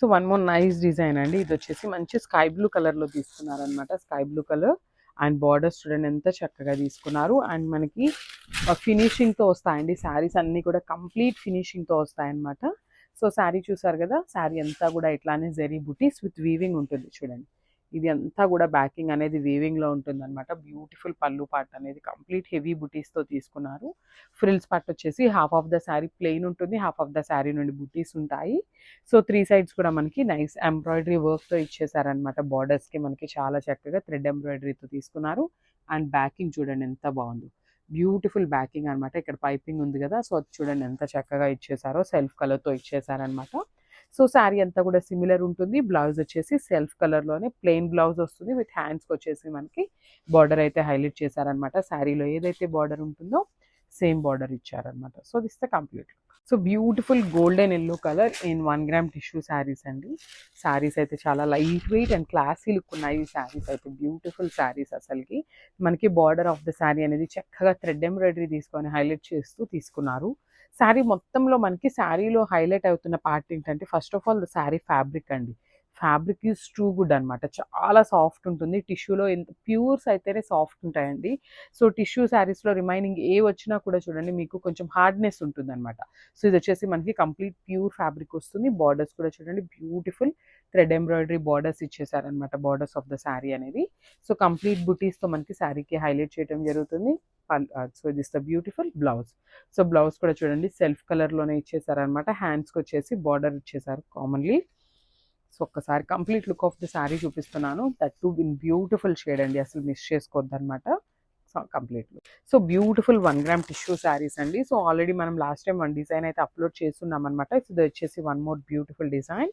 So one more nice design అండి. ఇది వచ్చేసి మంచి స్కై బ్లూ కలర్లో తీసుకున్నారనమాట. Sky blue colour and borders చూడండి ఎంత చక్కగా తీసుకున్నారు. అండ్ మనకి ఫినిషింగ్తో వస్తాయండి శారీస్ అన్నీ కూడా, కంప్లీట్ ఫినిషింగ్తో వస్తాయన్నమాట. సో శారీ చూసారు కదా, శారీ అంతా కూడా ఇట్లానే జరీ బుటీస్ విత్ వీవింగ్ ఉంటుంది చూడండి. ఇది అంతా కూడా బ్యాకింగ్ అనేది వీవింగ్లో ఉంటుంది అనమాట. బ్యూటిఫుల్ పళ్ళు పార్ట్ అనేది కంప్లీట్ హెవీ బుటీస్తో తీసుకున్నారు. ఫ్రిల్స్ పార్ట్ వచ్చేసి half of the sari plain ఉంటుంది, హాఫ్ ఆఫ్ ద శారీ నుండి బుటీస్ ఉంటాయి. సో 3 సైడ్స్ కూడా మనకి నైస్ ఎంబ్రాయిడరీ వర్క్తో ఇచ్చేసారనమాట. బార్డర్స్కి మనకి చాలా చక్కగా థ్రెడ్ ఎంబ్రాయిడరీతో తీసుకున్నారు. అండ్ బ్యాకింగ్ చూడండి ఎంత బాగుందో, బ్యూటిఫుల్ బ్యాకింగ్ అనమాట. ఇక్కడ పైపింగ్ ఉంది కదా, సో అది చూడండి ఎంత చక్కగా ఇచ్చేసారో, సెల్ఫ్ కలర్తో ఇచ్చేసారనమాట. సో శారీ అంతా కూడా సిమిలర్ ఉంటుంది. బ్లౌజ్ వచ్చేసి సెల్ఫ్ కలర్లోనే ప్లెయిన్ బ్లౌజ్ వస్తుంది. విత్ హ్యాండ్స్కి వచ్చేసి మనకి బార్డర్ అయితే హైలైట్ చేశారనమాట. శారీలో ఏదైతే బార్డర్ ఉంటుందో సేమ్ బార్డర్ ఇచ్చారనమాట. So this the complete. So beautiful golden yellow colour in 1 gram tissue saris అండి. శారీస్ అయితే చాలా light weight and classy look ఉన్నాయి. ఈ శారీస్ అయితే బ్యూటిఫుల్ శారీస్. అసలుకి మనకి బార్డర్ ఆఫ్ ద శారీ అనేది చక్కగా థ్రెడ్ ఎంబ్రాయిడరీ తీసుకొని హైలైట్ చేస్తూ తీసుకున్నారు. శారీ మొత్తంలో మనకి శారీలో హైలైట్ అవుతున్న పార్ట్ ఏంటంటే, first of all the sari fabric అండి. ఫ్యాబ్రిక్ ఈజ్ టూ గుడ్ అనమాట. చాలా సాఫ్ట్ ఉంటుంది. టిష్యూలో ఎంత ప్యూర్స్ అయితేనే సాఫ్ట్ ఉంటాయండి. సో టిష్యూ శారీస్లో రిమైనింగ్ ఏ వచ్చినా కూడా చూడండి మీకు కొంచెం హార్డ్నెస్ ఉంటుందన్నమాట. సో ఇది వచ్చేసి మనకి కంప్లీట్ ప్యూర్ ఫ్యాబ్రిక్ వస్తుంది. బార్డర్స్ కూడా చూడండి బ్యూటిఫుల్ థ్రెడ్ ఎంబ్రాయిడరీ బార్డర్స్ ఇచ్చేసారనమాట. బార్డర్స్ ఆఫ్ ద శారీ అనేది సో కంప్లీట్ బుటీస్తో మనకి శారీకి హైలైట్ చేయడం జరుగుతుంది. So this the beautiful blouse. So blouse కూడా చూడండి సెల్ఫ్ కలర్లోనే ఇచ్చేసారనమాట. హ్యాండ్స్కి వచ్చేసి బార్డర్ ఇచ్చేసారు కామన్లీ. సో ఒక్కసారి complete look of the sari చూపిస్తున్నాను. That too in beautiful shade అండి, అసలు మిస్ చేసుకోవద్దు అనమాట. So complete look. So beautiful 1 gram tissue saris అండి. సో ఆల్రెడీ మనం లాస్ట్ టైం 1 డిజైన్ అయితే అప్లోడ్ చేస్తున్నాం అనమాట. సో ఇది వచ్చేసి 1 మోర్ బ్యూటిఫుల్ డిజైన్.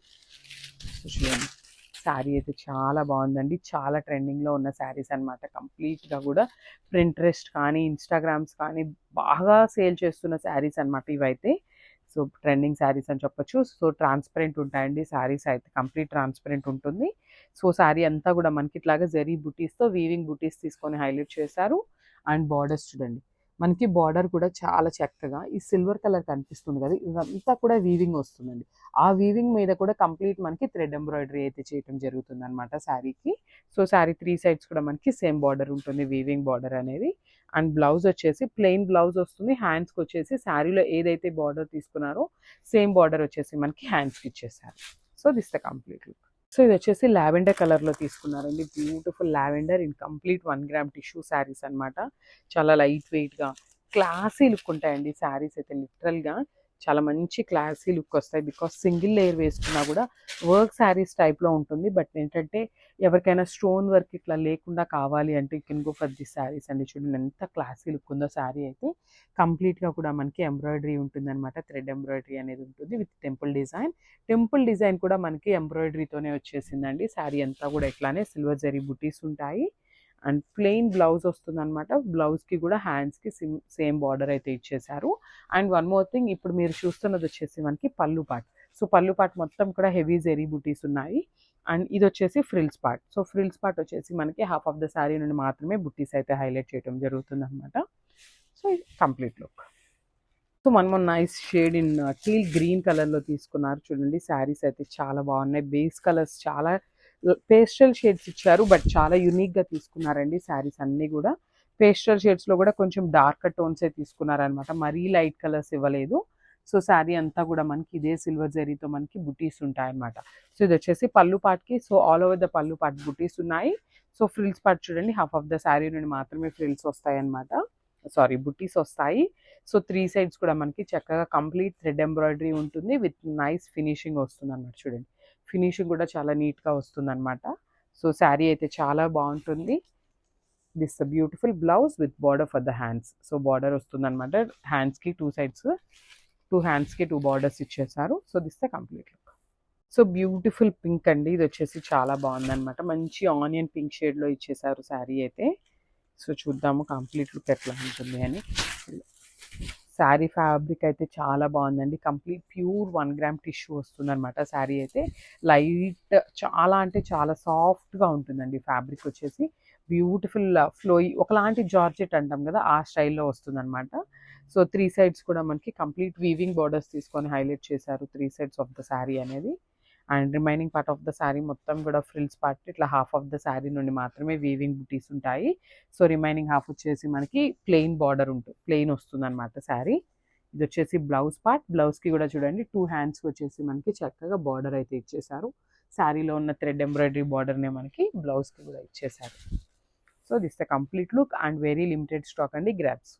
సో చూడండి శారీ అయితే చాలా బాగుందండి. చాలా ట్రెండింగ్లో ఉన్న శారీస్ అనమాట. కంప్లీట్గా కూడా ప్రింట్రెస్ట్ కానీ ఇన్స్టాగ్రామ్స్ కానీ బాగా సేల్ చేస్తున్న శారీస్ అనమాట ఇవైతే. సో ట్రెండింగ్ శారీస్ అని చెప్పొచ్చు. సో ట్రాన్స్పరెంట్ ఉంటాయండి శారీస్ అయితే, కంప్లీట్ ట్రాన్స్పరెంట్ ఉంటుంది. సో శారీ అంతా కూడా మనకి ఇట్లాగా జరీ బుటీస్తో వీవింగ్ బుటీస్ తీసుకొని హైలైట్ చేశారు. అండ్ బార్డర్స్ చూడండి మనకి బార్డర్ కూడా చాలా చక్కగా ఈ సిల్వర్ కలర్ కనిపిస్తుంది కదా, ఇదంతా కూడా వీవింగ్ వస్తుందండి. ఆ వీవింగ్ మీద కూడా కంప్లీట్ మనకి థ్రెడ్ ఎంబ్రాయిడరీ అయితే చేయడం జరుగుతుంది అనమాట శారీకి. సో శారీ 3 సైడ్స్ కూడా మనకి సేమ్ బార్డర్ ఉంటుంది, వీవింగ్ బార్డర్ అనేది. అండ్ బ్లౌజ్ వచ్చేసి ప్లెయిన్ బ్లౌజ్ వస్తుంది. హ్యాండ్స్కి వచ్చేసి శారీలో ఏదైతే బార్డర్ తీసుకున్నారో సేమ్ బార్డర్ వచ్చేసి మనకి హ్యాండ్స్కి ఇచ్చేసారు. So this the complete look. So ఇది వచ్చేసి లావెండర్ కలర్లో తీసుకున్నారండి. Beautiful lavender in complete 1 gram tissue saris అనమాట. చాలా లైట్ వెయిట్గా క్లాసీ లుక్ ఉంటాయండి శారీస్ అయితే. లిటరల్గా చాలా మంచి క్లాసీ లుక్ వస్తాయి. బికాస్ సింగిల్ లేయర్ వేసుకున్నా కూడా వర్క్ శారీస్ టైప్లో ఉంటుంది. బట్ ఏంటంటే ఎవరికైనా స్టోన్ వర్క్ ఇట్లా లేకుండా కావాలి అంటే you can go for this saris అండి. చూడండి ఎంత క్లాసీ లుక్ ఉందో శారీ అయితే. కంప్లీట్గా కూడా మనకి ఎంబ్రాయిడరీ ఉంటుంది అనమాట. థ్రెడ్ ఎంబ్రాయిడరీ అనేది ఉంటుంది with temple design. Temple design కూడా మనకి ఎంబ్రాయిడరీతోనే వచ్చేసిందండి. శారీ అంతా కూడా ఇట్లానే సిల్వర్ జరీ బుటీస్ ఉంటాయి. అండ్ ప్లెయిన్ బ్లౌజ్ వస్తుంది అనమాట. బ్లౌజ్కి కూడా హ్యాండ్స్కి సేమ్ బార్డర్ అయితే ఇచ్చేసారు. అండ్ వన్ మోర్ థింగ్, ఇప్పుడు మీరు చూస్తున్నది వచ్చేసి మనకి పళ్ళు పార్ట్. సో పళ్ళు పార్ట్ మొత్తం కూడా హెవీ జెరీ బుటీస్ ఉన్నాయి. అండ్ ఇది వచ్చేసి frills part. So frills part వచ్చేసి మనకి హాఫ్ ఆఫ్ ద శారీ నుండి మాత్రమే బుటీస్ అయితే హైలైట్ చేయడం జరుగుతుంది అనమాట. సో ఇది కంప్లీట్ లుక్. సో మనం nice shade in teal green కలర్లో తీసుకున్నారు చూడండి. శారీస్ అయితే చాలా బాగున్నాయి. బేస్ కలర్స్ చాలా పేస్టల్ షేడ్స్ ఇచ్చారు, బట్ చాలా యూనిక్గా తీసుకున్నారండి శారీస్ అన్నీ కూడా. పేస్టల్ షేడ్స్లో కూడా కొంచెం డార్కర్ టోన్సే తీసుకున్నారనమాట, మరీ లైట్ కలర్స్ ఇవ్వలేదు. సో శారీ అంతా కూడా మనకి ఇదే సిల్వర్ జరీతో మనకి బుటీస్ ఉంటాయన్నమాట. సో ఇది వచ్చేసి పళ్ళు పార్ట్కి. సో ఆల్ ఓవర్ ద పళ్ళు పార్ట్ బుటీస్ ఉన్నాయి. సో ఫ్రిల్స్ పార్ట్ చూడండి, హాఫ్ ఆఫ్ ద శారీ నుండి మాత్రమే ఫ్రిల్స్ వస్తాయి అనమాట, సారీ బుటీస్ వస్తాయి. సో 3 సైడ్స్ కూడా మనకి చక్కగా కంప్లీట్ థ్రెడ్ ఎంబ్రాయిడరీ ఉంటుంది విత్ నైస్ ఫినిషింగ్ వస్తుంది అనమాట. చూడండి ఫినిషింగ్ కూడా చాలా నీట్గా వస్తుంది అనమాట. సో శారీ అయితే చాలా బాగుంటుంది. This beautiful blouse with border for the hands. So border వస్తుంది అనమాట హ్యాండ్స్కి, 2 సైడ్స్ 2 హ్యాండ్స్కి 2 బార్డర్స్ ఇచ్చేసారు. So this the complete look. So beautiful pink అండి, ఇది వచ్చేసి చాలా బాగుందన్నమాట. మంచి ఆనియన్ పింక్ షేడ్లో ఇచ్చేసారు శారీ అయితే. సో చూద్దాము కంప్లీట్ లుక్ ఎట్లా ఉంటుంది అని. శారీ ఫ్యాబ్రిక్ అయితే చాలా బాగుందండి. కంప్లీట్ ప్యూర్ 1 గ్రామ్ టిష్యూ వస్తుంది అనమాట. శారీ అయితే లైట్, చాలా అంటే చాలా సాఫ్ట్గా ఉంటుందండి. ఫ్యాబ్రిక్ వచ్చేసి బ్యూటిఫుల్ ఫ్లోయి, ఒకలాంటి జార్జెట్ అంటాం కదా ఆ స్టైల్లో వస్తుంది అనమాట. సో 3 సైడ్స్ కూడా మనకి కంప్లీట్ వీవింగ్ బార్డర్స్ తీసుకొని హైలైట్ చేశారు 3 సైడ్స్ ఆఫ్ ద శారీ అనేది. And remaining part of the sari మొత్తం కూడా ఫ్రిల్స్ పార్ట్ ఇట్లా హాఫ్ ఆఫ్ ద శారీ నుండి మాత్రమే వీవింగ్ బుటీస్ ఉంటాయి. సో రిమైనింగ్ హాఫ్ వచ్చేసి మనకి ప్లెయిన్ బార్డర్ ఉంటుంది, ప్లెయిన్ వస్తుంది అనమాట శారీ. ఇది వచ్చేసి బ్లౌజ్ పార్ట్. బ్లౌజ్కి కూడా చూడండి 2 హ్యాండ్స్కి వచ్చేసి మనకి చక్కగా బార్డర్ అయితే ఇచ్చేసారు. శారీలో ఉన్న థ్రెడ్ ఎంబ్రాయిడరీ బార్డర్నే మనకి బ్లౌజ్కి కూడా ఇచ్చేసారు. So this the complete look and very limited stock అండి, గ్రాబ్స్.